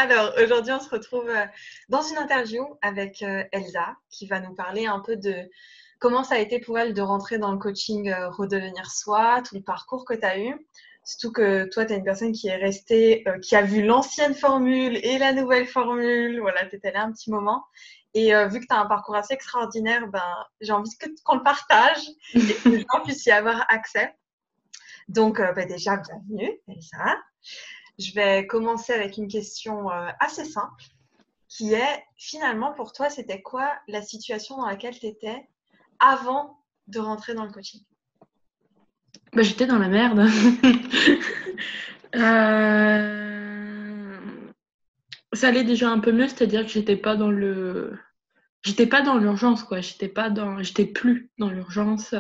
Alors, aujourd'hui, on se retrouve dans une interview avec Elsa, qui va nous parler un peu de comment ça a été pour elle de rentrer dans le coaching Redevenir Soi, tout le parcours que tu as eu. Surtout que toi, tu es une personne qui est restée, qui a vu l'ancienne formule et la nouvelle formule. Voilà, tu étais là un petit moment. Et vu que tu as un parcours assez extraordinaire, ben, j'ai envie qu'on le partage et que les gens puissent y avoir accès. Donc, déjà, bienvenue, Elsa. Je vais commencer avec une question assez simple, qui est, finalement, pour toi, c'était quoi la situation dans laquelle tu étais avant de rentrer dans le coaching? Bah, j'étais dans la merde. Euh, Ça allait déjà un peu mieux, c'est-à-dire que j'étais pas dans l'urgence, quoi. J'étais plus dans l'urgence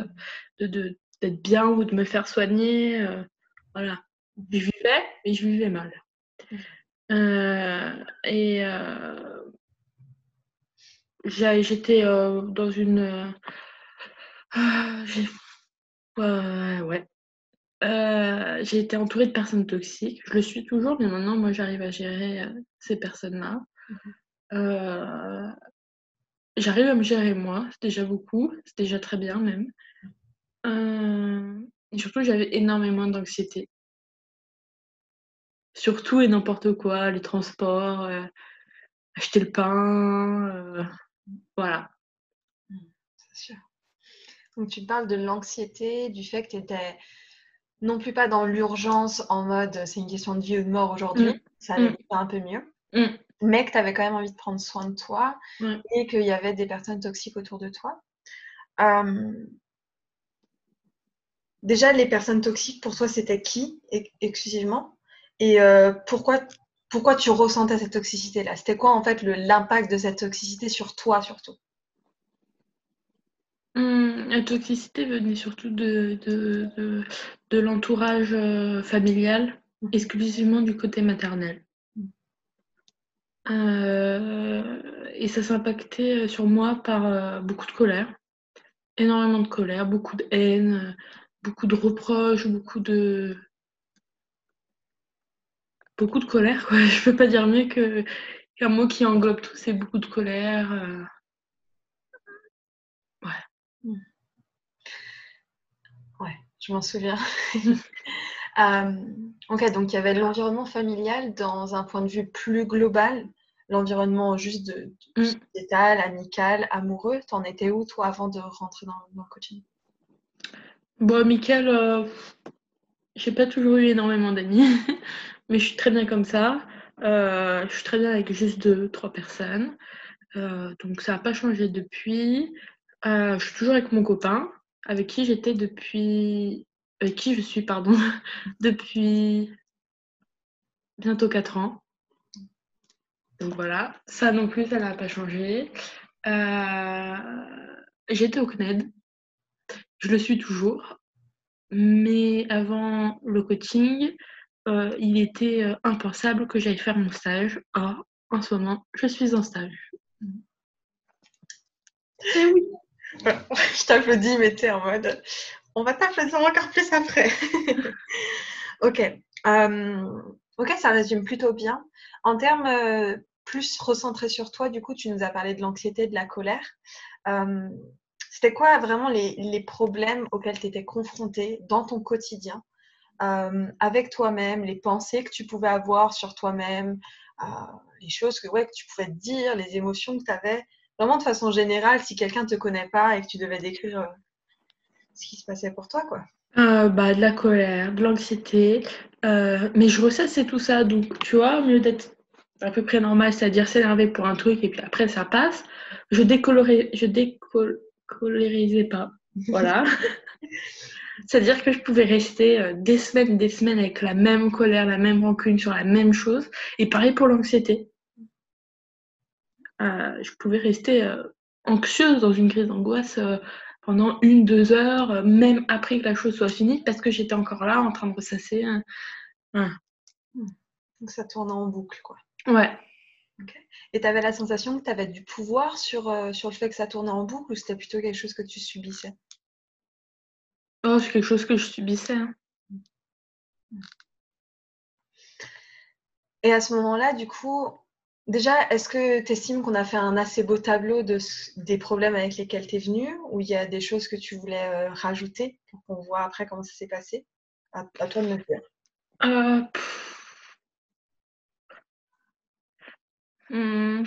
d'être bien ou de me faire soigner. Voilà. Je vivais, mais je vivais mal. Et j'étais dans une. J'ai, ouais. J'ai été entourée de personnes toxiques. Je le suis toujours, mais maintenant, moi, j'arrive à gérer ces personnes-là. Euh, J'arrive à me gérer moi, c'est déjà beaucoup, c'est déjà très bien même. Et surtout, j'avais énormément d'anxiété. Surtout et n'importe quoi, les transports, acheter le pain, voilà. C'est sûr. Donc, tu parles de l'anxiété, du fait que tu étais non plus pas dans l'urgence en mode c'est une question de vie ou de mort aujourd'hui, Mm, ça allait mm, déjà un peu mieux, mm, mais que tu avais quand même envie de prendre soin de toi ouais. et qu'il y avait des personnes toxiques autour de toi. Euh, Déjà, les personnes toxiques, pour toi, c'était qui exclusivement? Et pourquoi tu ressentais cette toxicité-là? C'était quoi, en fait, l'impact de cette toxicité sur toi, surtout? La toxicité venait surtout de l'entourage familial, Mhm. exclusivement du côté maternel. Et ça s'impactait sur moi par beaucoup de colère, énormément de colère, beaucoup de haine, beaucoup de reproches, beaucoup de colère, quoi. Je peux pas dire mieux qu'un mot qui englobe tout, c'est beaucoup de colère. Ouais. Mhm. Ouais, je m'en souviens. Ok, donc il y avait l'environnement familial dans un point de vue plus global, l'environnement juste de Mm. sociétal, amical, amoureux. T'en étais où, toi, avant de rentrer dans le coaching? Bon, Mickaël, j'ai pas toujours eu énormément d'amis, mais je suis très bien comme ça. Je suis très bien avec juste deux, trois personnes. Donc ça n'a pas changé depuis. Je suis toujours avec mon copain, avec qui je suis, pardon, depuis bientôt 4 ans. Donc voilà, ça non plus, ça n'a pas changé. Euh, J'étais au CNED, je le suis toujours, mais avant le coaching, il était impensable que j'aille faire mon stage. Or, en ce moment, je suis en stage. Et oui. Je t'applaudis, mais t'es en mode on va t'applaudir encore plus après. Ok. Ok, ça résume plutôt bien. En termes plus recentrés sur toi, du coup, tu nous as parlé de l'anxiété, de la colère. Euh, C'était quoi vraiment les problèmes auxquels tu étais confrontée dans ton quotidien, avec toi-même, les pensées que tu pouvais avoir sur toi-même, euh, les choses ouais, que tu pouvais te dire, les émotions que tu avais, vraiment de façon générale, si quelqu'un ne te connaît pas et que tu devais décrire ce qui se passait pour toi, quoi. Bah, de la colère, de l'anxiété, mais je ressassais tout ça, donc tu vois, au lieu d'être à peu près normal, c'est-à-dire s'énerver pour un truc et puis après ça passe, je décolorisais pas, voilà. C'est-à-dire que je pouvais rester des semaines avec la même colère, la même rancune sur la même chose, et pareil pour l'anxiété. Je pouvais rester anxieuse dans une crise d'angoisse pendant 1, 2 heures, même après que la chose soit finie, parce que j'étais encore là en train de ressasser. Voilà. Donc ça tournait en boucle, quoi. Ouais. Ok. Et tu avais la sensation que tu avais du pouvoir sur le fait que ça tournait en boucle ou c'était plutôt quelque chose que tu subissais? Oh, c'est quelque chose que je subissais, hein. Et à ce moment-là, du coup, déjà, est-ce que tu estimes qu'on a fait un assez beau tableau des problèmes avec lesquels tu es venu, ou il y a des choses que tu voulais rajouter pour qu'on voit après comment ça s'est passé? À toi de me dire. Euh,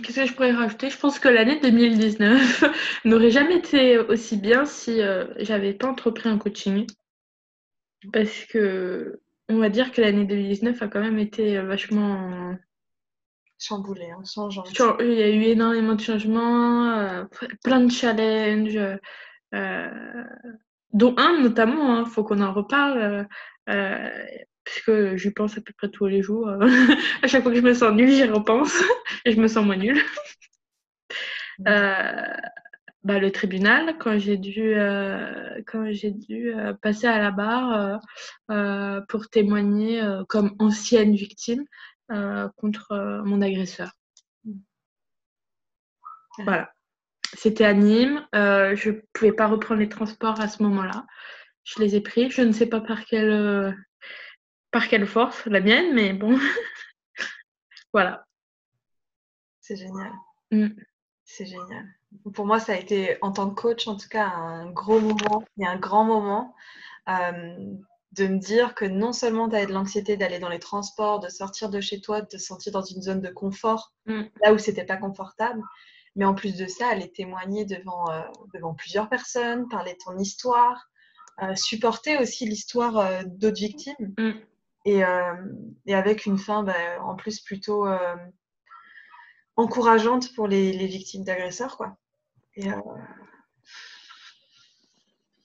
Qu'est-ce que je pourrais rajouter? Je pense que l'année 2019 n'aurait jamais été aussi bien si j'avais pas entrepris un coaching. Parce que on va dire que l'année 2019 a quand même été vachement. Chamboulé, hein, changeante. Il y a eu énormément de changements, plein de challenges, euh, dont un notamment, hein, faut qu'on en reparle, puisque j'y pense à peu près tous les jours. À chaque fois que je me sens nulle, j'y repense et je me sens moins nulle. Euh, le tribunal, quand j'ai dû passer à la barre pour témoigner comme ancienne victime contre mon agresseur. Voilà. C'était à Nîmes. Je ne pouvais pas reprendre les transports à ce moment-là. Je les ai pris. Je ne sais pas par quelle force, la mienne, mais bon, voilà. C'est génial. Mm. C'est génial. Pour moi, ça a été, en tant que coach, en tout cas, un gros moment et un grand moment de me dire que non seulement tu avais de l'anxiété d'aller dans les transports, de sortir de chez toi, de te sentir dans une zone de confort, là où c'était pas confortable, mais en plus de ça, aller témoigner devant plusieurs personnes, parler de ton histoire, supporter aussi l'histoire d'autres victimes et avec une fin en plus plutôt encourageante pour les victimes d'agresseurs, quoi. Et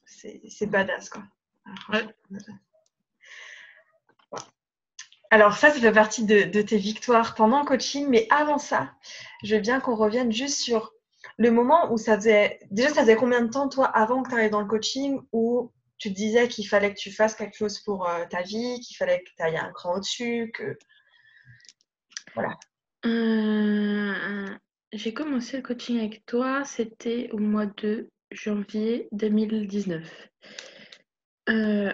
c'est badass, quoi. Alors, franchement, alors ça fait partie de tes victoires pendant le coaching, mais avant ça, je veux bien qu'on revienne juste sur le moment où ça faisait... Déjà, ça faisait combien de temps, toi, avant que tu arrives dans le coaching, où tu te disais qu'il fallait que tu fasses quelque chose pour ta vie, qu'il fallait que tu ailles un cran au-dessus, que... Voilà. J'ai commencé le coaching avec toi, c'était au mois de janvier 2019.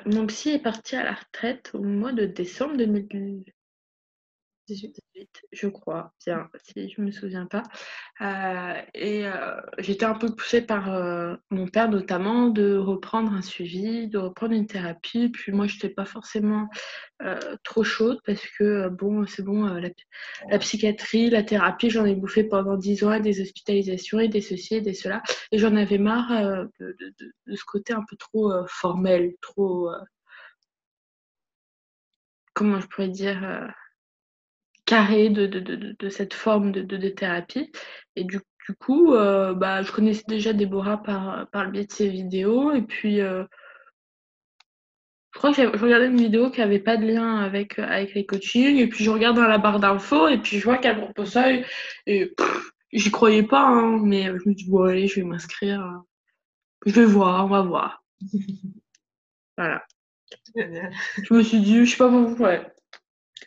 Mon psy est parti à la retraite au mois de décembre 2018, je crois, bien, si je me souviens pas. J'étais un peu poussée par mon père notamment de reprendre un suivi, de reprendre une thérapie. Puis moi, je n'étais pas forcément trop chaude parce que bon, c'est bon, la psychiatrie, la thérapie, j'en ai bouffé pendant 10 ans, des hospitalisations et des ceci et des cela. Et j'en avais marre de ce côté un peu trop formel, trop, comment je pourrais dire, carré de cette forme de thérapie. Et du coup, je connaissais déjà Déborah par le biais de ses vidéos. Et puis, je crois que je regardais une vidéo qui n'avait pas de lien avec les coachings. Et puis, je regarde dans la barre d'infos et puis je vois qu'elle propose ça. Et j'y croyais pas, hein, mais je me dis, bon, allez, je vais m'inscrire. Je vais voir, on va voir. Voilà. Je me suis dit, je sais pas pourquoi, ouais.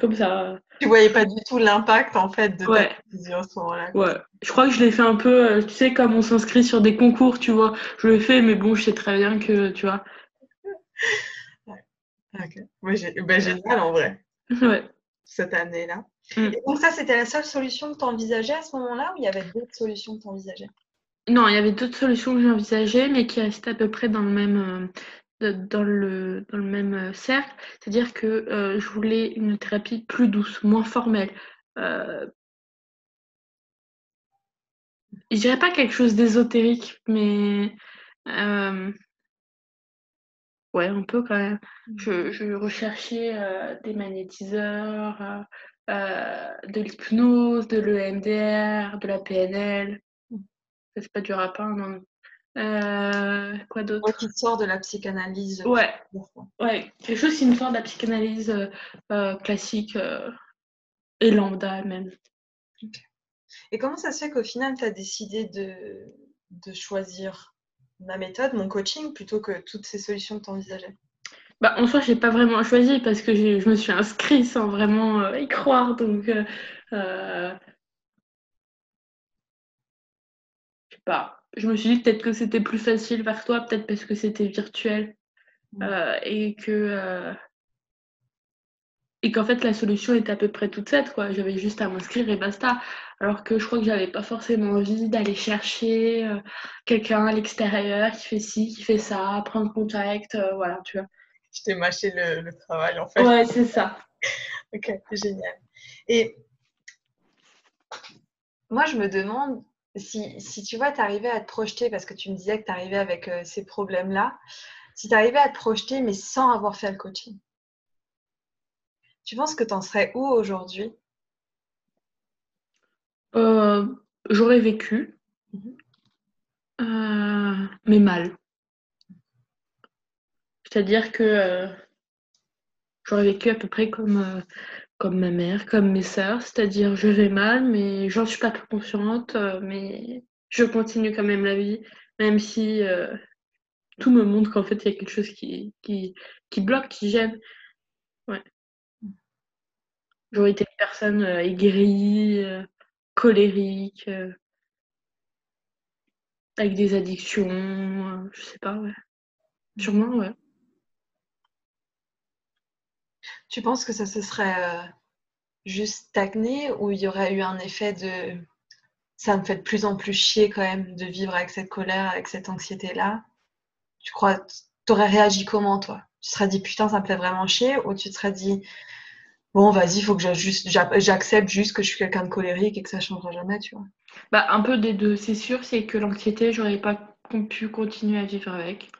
Comme ça. Tu voyais pas du tout l'impact, en fait, de ta Ouais. décision à ce moment-là. Ouais, je crois que je l'ai fait un peu, tu sais, comme on s'inscrit sur des concours, tu vois. Je l'ai fait, mais bon, je sais très bien que, tu vois. Ouais. Ok. Ouais, génial, en vrai, Ouais. cette année-là. Mm. Et donc ça, c'était la seule solution que tu envisageais à ce moment-là, ou il y avait d'autres solutions que tu envisageais? Non, il y avait d'autres solutions que j'ai envisagées, mais qui restaient à peu près dans le même, dans le même cercle. C'est-à-dire que je voulais une thérapie plus douce, moins formelle. Euh, je dirais pas quelque chose d'ésotérique, mais ouais, un peu quand même. Je recherchais des magnétiseurs, de l'hypnose, de l'EMDR, de la PNL. Ça, c'est pas du rapin, non. Quoi Ouais, qui d'autre? sort de la psychanalyse. Ouais, ouais, quelque chose qui me sort de la psychanalyse classique et lambda même. Ok. Et comment ça se fait qu'au final, tu as décidé de choisir ma méthode, mon coaching, plutôt que toutes ces solutions que tu envisageais? En soi, j'ai pas vraiment choisi parce que je me suis inscrite sans vraiment y croire. Donc, je sais pas. Je me suis dit peut-être que c'était plus facile vers toi, peut-être parce que c'était virtuel et qu'en fait la solution était à peu près toute faite, quoi. J'avais juste à m'inscrire et basta. Alors que je crois que j'avais pas forcément envie d'aller chercher quelqu'un à l'extérieur qui fait ci, qui fait ça, prendre contact, voilà, tu vois. Je t'ai mâché le travail, en fait. Ouais, c'est ça. Ok, génial. Et moi, je me demande si tu vois, tu arrivais à te projeter, parce que tu me disais que tu arrivais avec ces problèmes-là, si tu arrivais à te projeter, mais sans avoir fait le coaching, tu penses que tu en serais où aujourd'hui? J'aurais vécu, Mhm. mais mal. C'est-à-dire que j'aurais vécu à peu près comme ma mère, comme mes sœurs, c'est-à-dire je vais mal, mais j'en suis pas trop consciente, mais je continue quand même la vie, même si tout me montre qu'en fait il y a quelque chose qui bloque, qui gêne. Ouais. J'aurais été une personne aigrie, colérique, avec des addictions, je sais pas, ouais. Sûrement, ouais. Tu penses que ça se serait juste stagné ou il y aurait eu un effet de ça me fait de plus en plus chier quand même de vivre avec cette colère, avec cette anxiété-là? Tu crois, t'aurais réagi comment toi? Tu te serais dit putain, ça me fait vraiment chier ou tu te serais dit bon, vas-y, faut que j'accepte juste que je suis quelqu'un de colérique et que ça changera jamais, tu vois? Bah, un peu des deux. C'est sûr, c'est que l'anxiété, j'aurais pas pu continuer à vivre avec.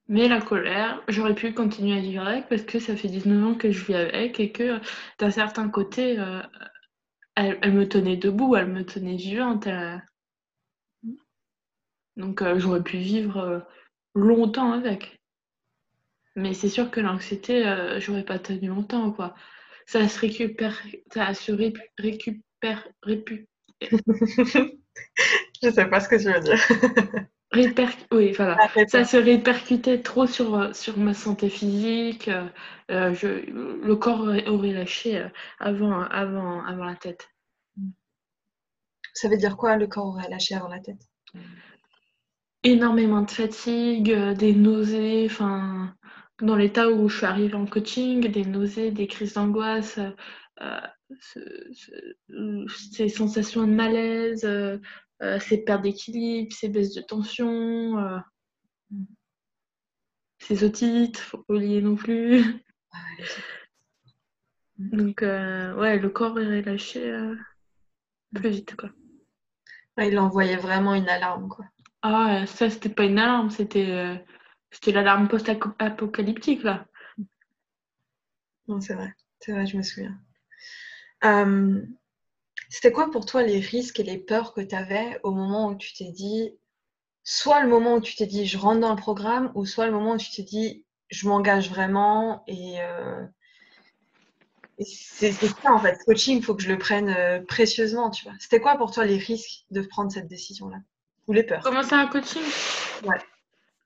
Mais la colère, j'aurais pu continuer à vivre avec parce que ça fait 19 ans que je vis avec et que d'un certain côté, elle me tenait debout, elle me tenait vivante. Donc j'aurais pu vivre longtemps avec. Mais c'est sûr que l'anxiété, j'aurais pas tenu longtemps, quoi. Ça se récupère, ça se récupère, Je sais pas ce que tu veux dire. oui, voilà. Ah, Ça répète. se répercutait trop sur ma santé physique. Le corps aurait lâché avant la tête. Ça veut dire quoi, le corps aurait lâché avant la tête? Énormément de fatigue, des nausées, enfin, dans l'état où je suis arrivée en coaching, des nausées, des crises d'angoisse, euh, ces sensations de malaise, ces pertes d'équilibre, ces baisses de tension, ces otites, faut pas oublier non plus. Ah, les autres. Donc, ouais, le corps est relâché plus vite, quoi. Ouais, il envoyait vraiment une alarme, quoi. Ah, ça, c'était pas une alarme, c'était l'alarme post-apocalyptique, là. Non, c'est vrai, je me souviens. Euh, C'était quoi pour toi les risques et les peurs que tu avais au moment où tu t'es dit, soit le moment où tu t'es dit je rentre dans le programme, ou soit le moment où tu t'es dit je m'engage vraiment et c'est ça en fait, ce coaching, il faut que je le prenne précieusement, tu vois. C'était quoi pour toi les risques de prendre cette décision-là? Ou les peurs? Commencer un coaching? Ouais.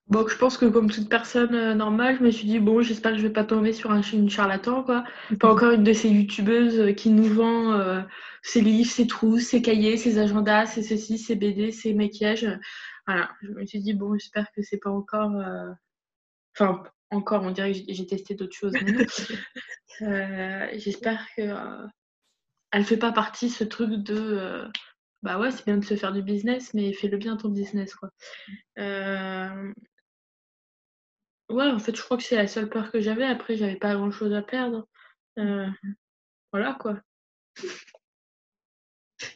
Bon, je pense que comme toute personne normale, je me suis dit, bon, j'espère que je vais pas tomber sur une charlatan, quoi. Pas encore une de ces youtubeuses qui nous vend ses livres, ses trousses, ses cahiers, ses agendas, ses ceci, ses BD, ses maquillages. Voilà, je me suis dit, bon, j'espère que c'est pas encore... Enfin, encore, on dirait que j'ai testé d'autres choses, mais non. J'espère que elle fait pas partie ce truc de... bah ouais, c'est bien de se faire du business, mais fais-le bien ton business, quoi. Euh, Ouais, en fait, je crois que c'est la seule peur que j'avais. Après, j'avais pas grand-chose à perdre. Heu, voilà, quoi.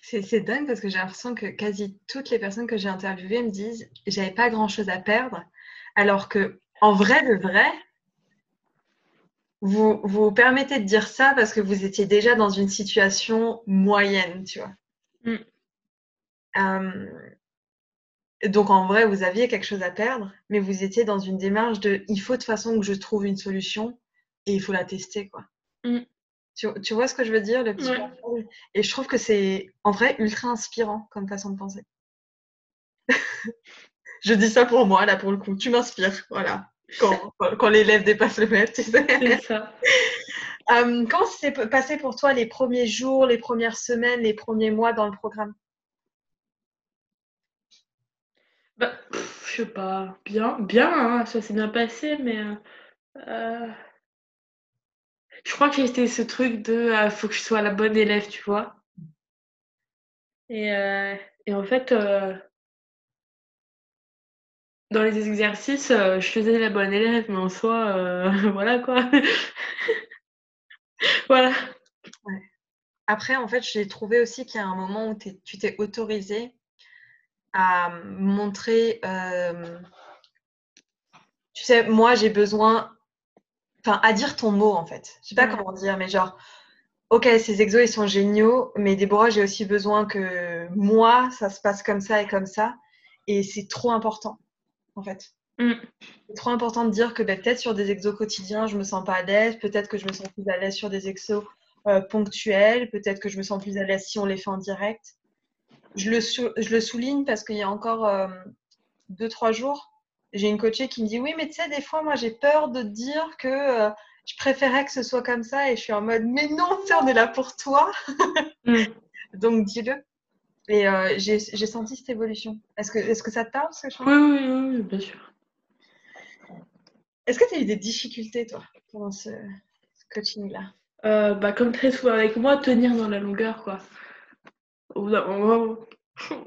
C'est dingue parce que j'ai l'impression que quasi toutes les personnes que j'ai interviewées me disent j'avais pas grand-chose à perdre, alors que en vrai de vrai, vous vous permettez de dire ça parce que vous étiez déjà dans une situation moyenne, tu vois. Mmh. Donc en vrai, vous aviez quelque chose à perdre, mais vous étiez dans une démarche de il faut de toute façon que je trouve une solution et il faut la tester, quoi. Mmh. Tu vois ce que je veux dire, le petit Ouais. parcours? Et je trouve que c'est en vrai ultra inspirant comme façon de penser. Je dis ça pour moi, là, pour le coup. Tu m'inspires, voilà. Quand l'élève dépasse le maître, tu sais. C'est ça. Comment s'est passé pour toi les premiers jours, les premières semaines, les premiers mois dans le programme? Bah, je sais pas, bien, hein, ça s'est bien passé, mais heu, Je crois que j'étais ce truc de faut que je sois la bonne élève, tu vois. Et en fait, dans les exercices, je faisais la bonne élève, mais en soi, voilà quoi. Voilà. Ouais. Après, en fait, j'ai trouvé aussi qu'il y a un moment où tu t'es autorisée à montrer, tu sais, moi, j'ai besoin, enfin, à dire ton mot, en fait. Je sais pas Ouais. comment dire, mais genre, ok, ces exos, ils sont géniaux, mais Déborah, j'ai aussi besoin que moi, ça se passe comme ça et comme ça. Et c'est trop important, en fait. Mmh. C'est trop important de dire que peut-être sur des exos quotidiens, je me sens pas à l'aise, peut-être que je me sens plus à l'aise sur des exos ponctuels, peut-être que je me sens plus à l'aise si on les fait en direct. Je le souligne parce qu'il y a encore 2-3 jours, j'ai une coachée qui me dit oui, mais tu sais, des fois, moi, j'ai peur de te dire que je préférais que ce soit comme ça. Et je suis en mode, mais non, tu sais, on est là pour toi. Mmh. Donc, dis-le. Et j'ai senti cette évolution. Est-ce que ça te parle, ce que je suis en Oui, train de oui, oui, oui, bien sûr. dire? Est-ce que tu as eu des difficultés, toi, pendant ce coaching-là? Bah, comme très souvent avec moi, tenir dans la longueur, quoi. Au bout d'un moment,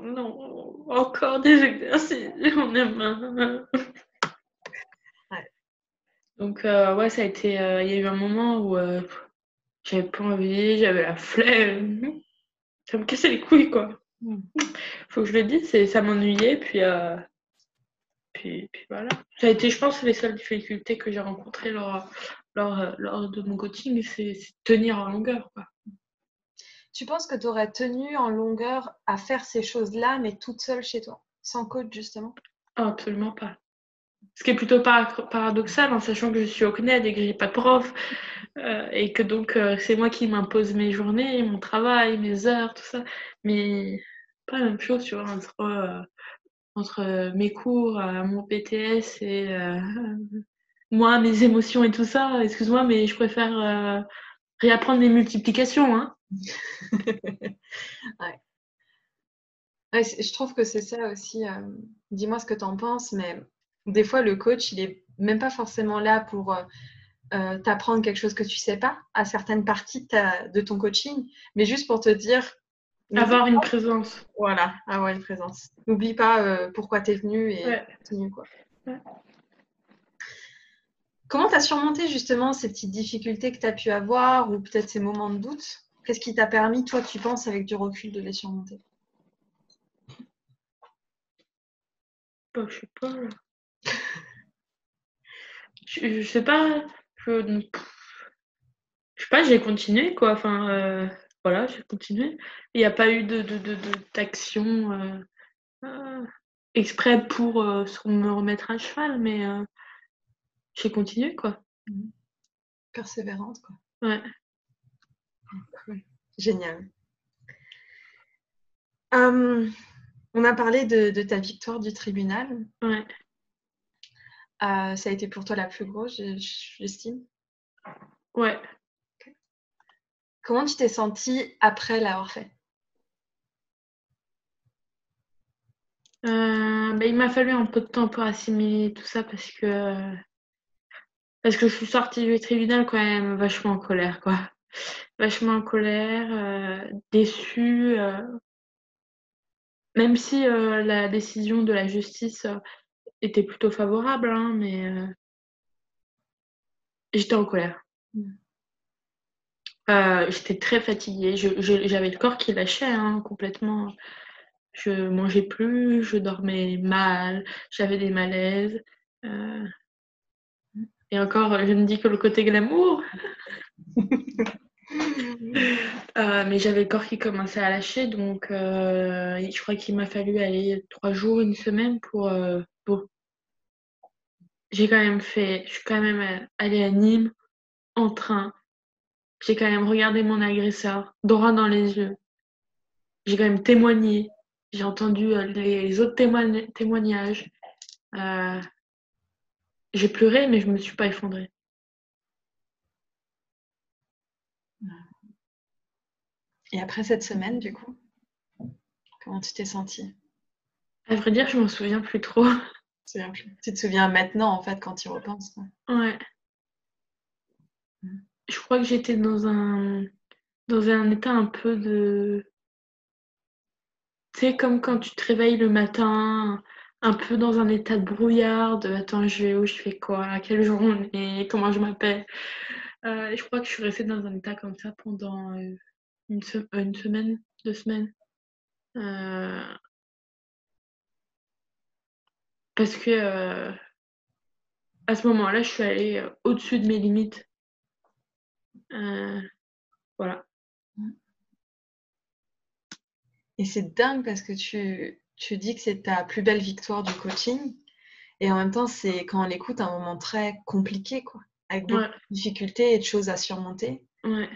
non, encore des exercices, j'en ai marre. Ouais. Donc ouais, ça a été, il y a eu un moment où j'avais pas envie, j'avais la flemme. Ça me cassait les couilles, quoi. Faut que je le dise, ça m'ennuyait, puis voilà. Ça a été, je pense, les seules difficultés que j'ai rencontrées lors de mon coaching, c'est tenir en longueur, quoi. Tu penses que tu aurais tenu en longueur à faire ces choses-là, mais toute seule chez toi, sans coach, justement? Ah, absolument pas. Ce qui est plutôt paradoxal, en sachant que je suis au CNED et que j'ai pas de prof, et que donc c'est moi qui m'impose mes journées, mon travail, mes heures, tout ça. Mais pas la même chose, tu vois, entre mes cours, mon PTS et moi, mes émotions et tout ça. Excuse-moi, mais je préfère réapprendre les multiplications, hein. Ouais. Ouais, je trouve que c'est ça aussi. Dis-moi ce que tu en penses, mais des fois, le coach, il est même pas forcément là pour t'apprendre quelque chose que tu sais pas à certaines parties de ton coaching, mais juste pour te dire, n'oublie Avoir une pas, présence. voilà, avoir une présence. N'oublie pas pourquoi tu es venu et Ouais. continue, quoi. Ouais. Comment tu as surmonté justement ces petites difficultés que tu as pu avoir ou peut-être ces moments de doute? Qu'est-ce qui t'a permis, toi, tu penses, avec du recul, de les surmonter? Bah, je sais pas. Je sais pas. Je, je sais pas, j'ai continué, quoi. Enfin, voilà, j'ai continué. Il n'y a pas eu d'action exprès pour me remettre à cheval, mais j'ai continué, quoi. Mhm. Persévérante, quoi. Ouais. Cool. Génial. On a parlé de ta victoire du tribunal. Ouais. Ça a été pour toi la plus grosse, j'estime. Ouais. Comment tu t'es sentie après l'avoir fait? Bah, il m'a fallu un peu de temps pour assimiler tout ça parce que je suis sortie du tribunal quand même vachement en colère, quoi. Vachement en colère, déçue, même si la décision de la justice était plutôt favorable, hein, mais j'étais en colère. Mm. J'étais très fatiguée, j'avais le corps qui lâchait, hein, complètement. Je mangeais plus, je dormais mal, j'avais des malaises. euh, et encore, je ne dis que le côté glamour. Mais j'avais le corps qui commençait à lâcher, donc je crois qu'il m'a fallu aller 3 jours, une semaine pour... Je suis quand même allée à Nîmes en train. J'ai quand même regardé mon agresseur droit dans les yeux. J'ai quand même témoigné. J'ai entendu les autres témoignages. Euh, j'ai pleuré, mais je me suis pas effondrée. Et après cette semaine, du coup, comment tu t'es sentie? À vrai dire, je m'en souviens plus trop. Tu te souviens maintenant, en fait, quand tu y repenses, quoi. Ouais. je crois que j'étais dans un état un peu de... Tu sais, comme quand tu te réveilles le matin, un peu dans un état de brouillard, de attends, je vais où, je fais quoi, quelle journée, comment je m'appelle. Et je crois que je suis restée dans un état comme ça pendant une semaine, 2 semaines. Euh, parce que à ce moment-là, je suis allée au-dessus de mes limites. Voilà. Et c'est dingue parce que tu dis que c'est ta plus belle victoire du coaching. Et en même temps, c'est quand on l'écoute un moment très compliqué, quoi, avec beaucoup Ouais, de difficultés et de choses à surmonter. ouais,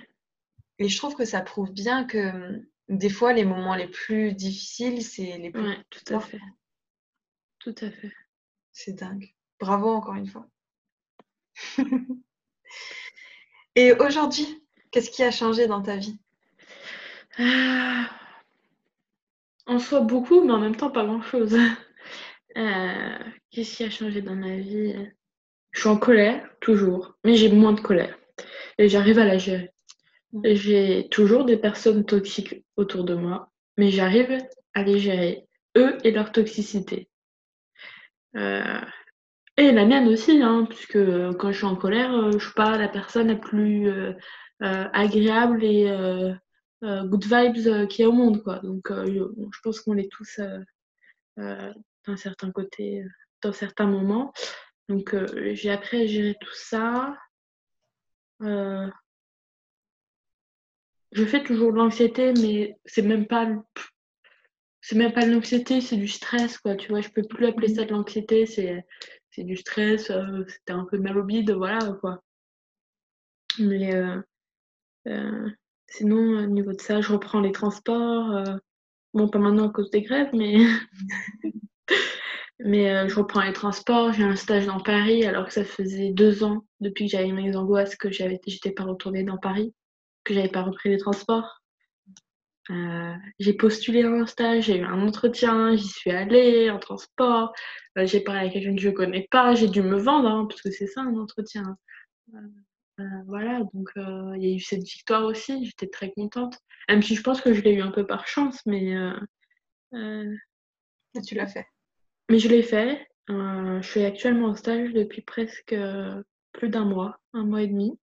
Et je trouve que ça prouve bien que des fois, les moments les plus difficiles, c'est les plus ouais, tout à forts. fait. Tout à fait. C'est dingue. Bravo encore une fois. Et aujourd'hui, qu'est-ce qui a changé dans ta vie? Ah, en soi, beaucoup, mais en même temps, pas grand-chose. Qu'est-ce qui a changé dans ma vie? Je suis en colère, toujours, mais j'ai moins de colère. Et j'arrive à la gérer. Mm. Et j'ai toujours des personnes toxiques autour de moi, mais j'arrive à les gérer, eux et leur toxicité. Euh, et la mienne aussi, hein, puisque quand je suis en colère, je suis pas la personne la plus agréable et good vibes qu'il y a au monde, quoi. Donc, je pense qu'on est tous euh, d'un certain côté, dans certains moments. Donc, j'ai appris à gérer tout ça. Euh, je fais toujours de l'anxiété, mais c'est même pas de l'anxiété, c'est du stress, quoi. Tu vois, je peux plus appeler ça de l'anxiété, c'est du stress. C'était un peu mal au bide, voilà, quoi. Mais euh, sinon, au niveau de ça, je reprends les transports. Bon, pas maintenant à cause des grèves, mais je reprends les transports. J'ai un stage dans Paris, alors que ça faisait 2 ans depuis que j'avais mes angoisses que j'étais pas retournée dans Paris, que j'avais pas repris les transports. J'ai postulé à un stage, j'ai eu un entretien, j'y suis allée en transport. J'ai parlé à quelqu'un que je connais pas, j'ai dû me vendre, hein, parce que c'est ça un entretien. Voilà, donc il y a eu cette victoire aussi, j'étais très contente. Même si je pense que je l'ai eu un peu par chance, euh, Et tu l'as fait. mais je l'ai fait. Je suis actuellement en stage depuis presque plus d'un mois, un mois et demi.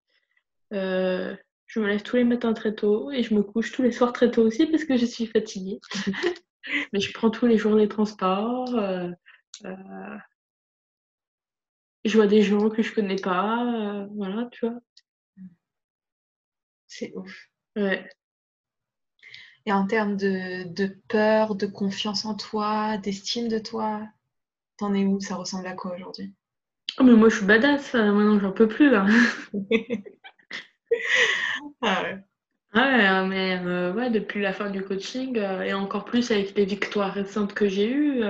Euh, je me lève tous les matins très tôt et je me couche tous les soirs très tôt aussi parce que je suis fatiguée. Mais je prends tous les jours les transports. Euh, je vois des gens que je connais pas. Voilà, tu vois. C'est ouf. Ouais. Et en termes de peur, de confiance en toi, d'estime de toi, t'en es où? Ça ressemble à quoi aujourd'hui? Oh, mais moi, je suis badass. Maintenant, j'en peux plus, là. Ah ouais. Mais ouais, depuis la fin du coaching et encore plus avec les victoires récentes que j'ai eues,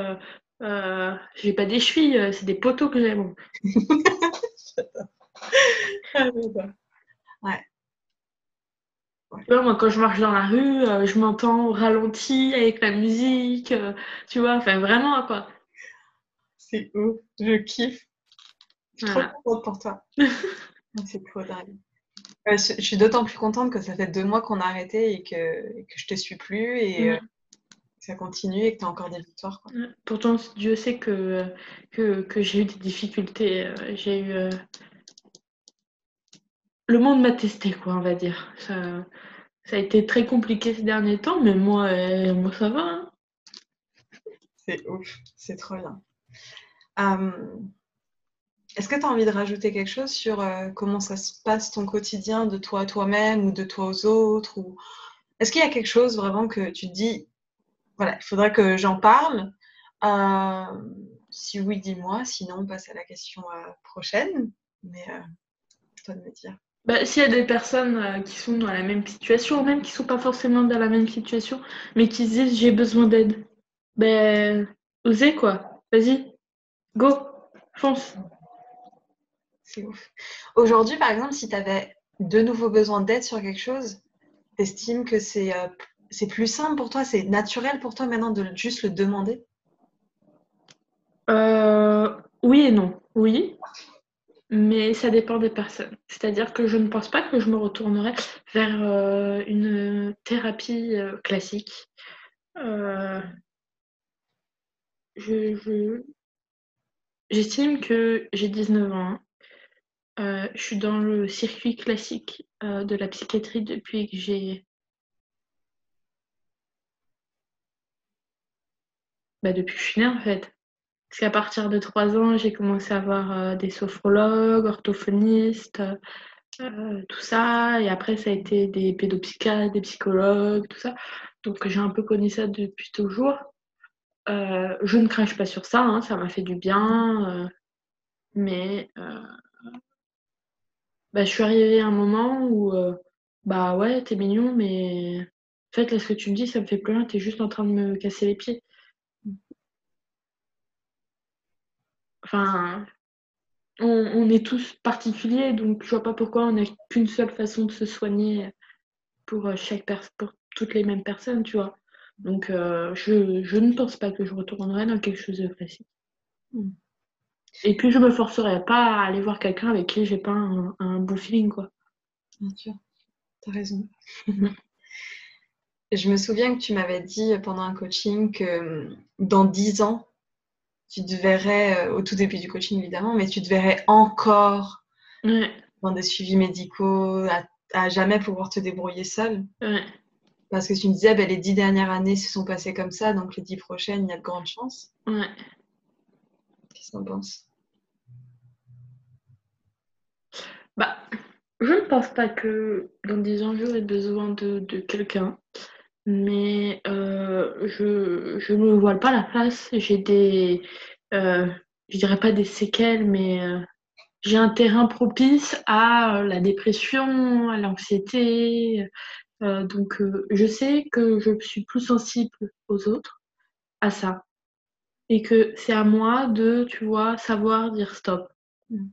j'ai pas des chevilles, c'est des poteaux que j'ai. Bon. Ah, j'adore. Ouais, ouais. Tu vois, moi, quand je marche dans la rue, je m'entends au ralenti avec la musique, tu vois, enfin vraiment, quoi. C'est ouf. Je kiffe. Je suis trop Voilà. contente pour toi. C'est trop dingue. Je suis d'autant plus contente que ça fait 2 mois qu'on a arrêté et que je te suis plus et Mm. que ça continue et que tu as encore des victoires, quoi. Ouais. Pourtant, Dieu sait que j'ai eu des difficultés. J'ai eu. Le monde m'a testé, quoi, on va dire. Ça a été très compliqué ces derniers temps, mais moi ça va, hein. C'est ouf. C'est trop bien. Euh, Est-ce que tu as envie de rajouter quelque chose sur comment ça se passe ton quotidien de toi à toi-même ou de toi aux autres ou... Est-ce qu'il y a quelque chose vraiment que tu te dis, voilà, il faudrait que j'en parle? Euh, Si oui, dis-moi. Sinon, on passe à la question prochaine. Mais c'est toi de me dire. Bah, s'il y a des personnes qui sont dans la même situation, ou même qui sont pas forcément dans la même situation, mais qui se disent j'ai besoin d'aide, ben, osez quoi. Vas-y, go, fonce. C'est ouf. Aujourd'hui, par exemple, si tu avais de nouveau besoin d'aide sur quelque chose, t'estimes que c'est plus simple pour toi, c'est naturel pour toi maintenant de juste le demander? Oui et non. Oui, mais ça dépend des personnes. C'est-à-dire que je ne pense pas que je me retournerai vers une thérapie classique. Euh, j'estime que j'ai 19 ans. Je suis dans le circuit classique de la psychiatrie depuis que depuis que je suis née en fait. Parce qu'à partir de 3 ans, j'ai commencé à voir des sophrologues, orthophonistes, tout ça. Et après, ça a été des pédopsychiatres, des psychologues, tout ça. Donc j'ai un peu connu ça depuis toujours. Je ne crache pas sur ça, hein, ça m'a fait du bien. Mais je suis arrivée à un moment où, bah ouais, t'es mignon, mais en fait, là, ce que tu me dis, ça me fait plus rien, t'es juste en train de me casser les pieds. Enfin, on est tous particuliers, donc je vois pas pourquoi on n'a qu'une seule façon de se soigner pour pour toutes les mêmes personnes, tu vois. Donc, je ne pense pas que je retournerai dans quelque chose de classique. Mm. Et puis, je me forcerai pas à aller voir quelqu'un avec qui j'ai pas un bon feeling, quoi. Bien sûr, t'as raison. Mm. Je me souviens que tu m'avais dit pendant un coaching que dans 10 ans, tu te verrais, au tout début du coaching évidemment, mais tu te verrais encore Ouais, dans des suivis médicaux, à jamais pouvoir te débrouiller seule. ouais. Parce que tu me disais, les 10 dernières années se sont passées comme ça, donc les 10 prochaines, il y a de grandes chances. Ouais. Qu'est-ce que t'en penses? Bah, je ne pense pas que dans 10 ans, j'aurai besoin de quelqu'un. Mais je me voile pas la face. Euh, je dirais pas des séquelles, mais j'ai un terrain propice à la dépression, à l'anxiété. Donc, je sais que je suis plus sensible aux autres, à ça. Et que c'est à moi de, tu vois, savoir dire stop. Mm.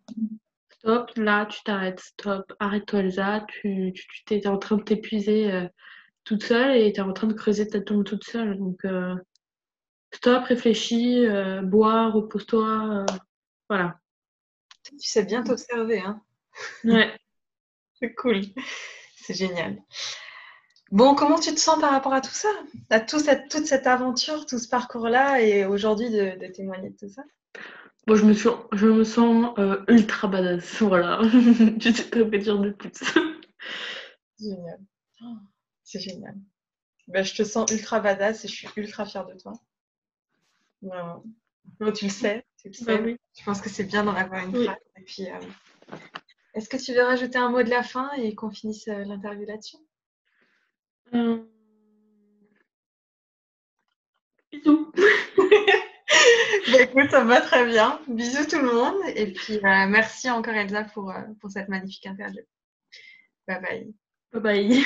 Stop, là, tu t'arrêtes. Stop, arrête-toi, Elsa. Tu t'es en train de t'épuiser toute seule et tu es en train de creuser ta tombe toute seule. Donc, stop, réfléchis, bois, repose-toi. Voilà. Tu sais bien t'observer, hein? Ouais. C'est cool. C'est génial. Bon, comment tu te sens par rapport à tout ça? À toute cette aventure, tout ce parcours-là, et aujourd'hui de témoigner de tout ça? Bon, je me sens ultra badass. Voilà. Je sais pas quoi dire de plus. Génial. Oh, c'est génial. Je te sens ultra badass et je suis ultra fière de toi. Vraiment. Bon, tu le sais, tu le Bah sais. oui. Je pense que c'est bien d'en avoir une Oui. phrase. Et puis, est-ce que tu veux rajouter un mot de la fin et qu'on finisse l'interview là-dessus? Euh, bisous. Écoute, ça me va très bien. Bisous tout le monde. Et puis, merci encore Elsa pour cette magnifique interview. Bye bye. Bye bye.